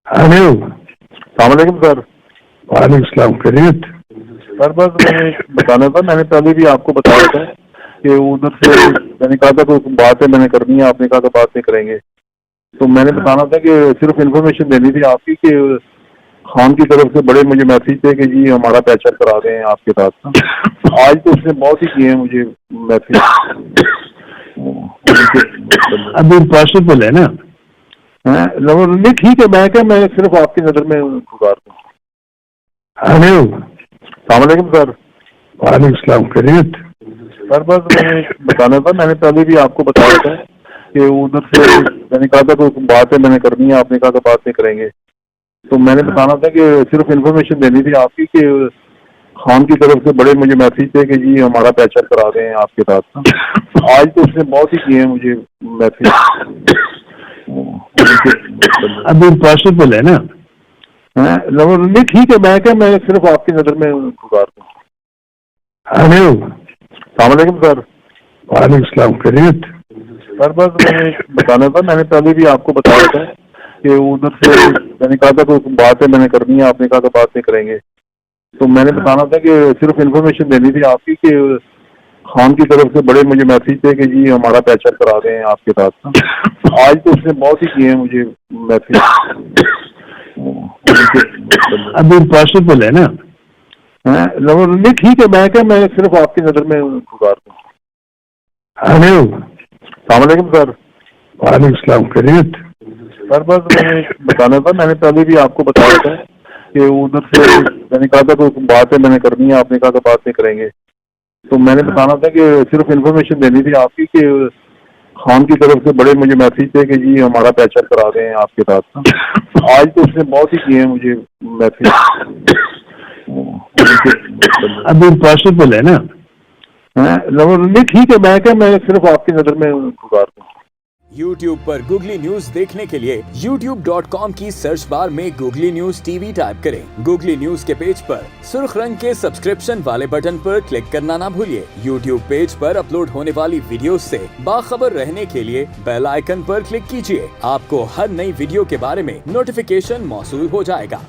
Hello. सलामकुम sir. वालेकुम सलाम। खैरियत? सर बस मैंने बताना था, मैंने पहले भी आपको बताया था कि उधर से मैंने कहा था तो बात है मैंने करनी है, आपने कहा था बात नहीं करेंगे। तो मैंने बताना था कि सिर्फ इन्फॉर्मेशन देनी थी आपकी कि खान की तरफ से बड़े मुझे मैसेज थे कि जी हमारा पैचअप करा दें आपके साथ। आज तो उसने बहुत ही किए हैं मुझे मैसेज। अभी पॉसिबल है ना? नहीं ठीक है, मैं क्या मैं सिर्फ आपकी नज़र में गुजार दूँ। हेलो। सलामकुम सर। वालेकुम सलाम। खैरियत? सर बस मैंने बताना था, मैंने पहले भी आपको बताया था कि उधर से मैंने कहा था तो बात है मैंने करनी है, आपने कहा था बात नहीं करेंगे। तो मैंने बताना था कि सिर्फ इन्फॉर्मेशन देनी थी आपकी कि खान की तरफ से बड़े मुझे मैसेज थे कि जी हमारा पैचअप करा दें आपके साथ। आज तो उसने बहुत ही किए हैं मुझे मैसेज। अभी पॉसिबल है ना? नहीं ठीक है, मैं क्या मैं सिर्फ आपकी नज़र में गुजार दूँ। हेलो। सलामकुम सर। वालेकुम सलाम। खैरियत? सर बस मैंने बताना था, मैंने पहले भी आपको बताया था कि उधर से मैंने कहा था तो बात है मैंने करनी है, आपने कहा था बात नहीं करेंगे। तो मैंने बताना था कि सिर्फ इन्फॉर्मेशन देनी थी आपकी कि खान की तरफ से बड़े मुझे मैसेज थे कि जी हमारा पैचअप करा दें आपके साथ। आज तो उसने बहुत ही किए हैं मुझे मैसेज। अभी पॉसिबल है ना? नहीं ठीक है, मैं क्या मैं सिर्फ आपकी नज़र में गुजार दूँ। हेलो। सलामकुम सर। वालेकुम सलाम। खैरियत? सर बस मैंने बताना था, मैंने पहले भी आपको बताया था कि उधर से मैंने कहा था तो बात है मैंने करनी है, आपने कहा था बात नहीं करेंगे। तो मैंने बताना था कि सिर्फ इन्फॉर्मेशन देनी थी आपकी कि खान की तरफ से बड़े मुझे मैसेज थे कि जी हमारा पैचअप करा दें आपके साथ। आज तो उसने बहुत ही किए हैं मुझे मैसेज। अभी पॉसिबल है ना? नहीं ठीक है, मैं क्या मैं सिर्फ आपकी नज़र में गुजार दूँ। YouTube पर गूगली न्यूज देखने के लिए youtube.com की सर्च बार में गूगली न्यूज टीवी टाइप करें। गूगली न्यूज के पेज पर सुर्ख रंग के सब्सक्रिप्शन वाले बटन पर क्लिक करना ना भूलिए। YouTube पेज पर अपलोड होने वाली वीडियो से बाखबर रहने के लिए बेल आइकन पर क्लिक कीजिए। आपको हर नई वीडियो के बारे में नोटिफिकेशन मौसूल हो जाएगा।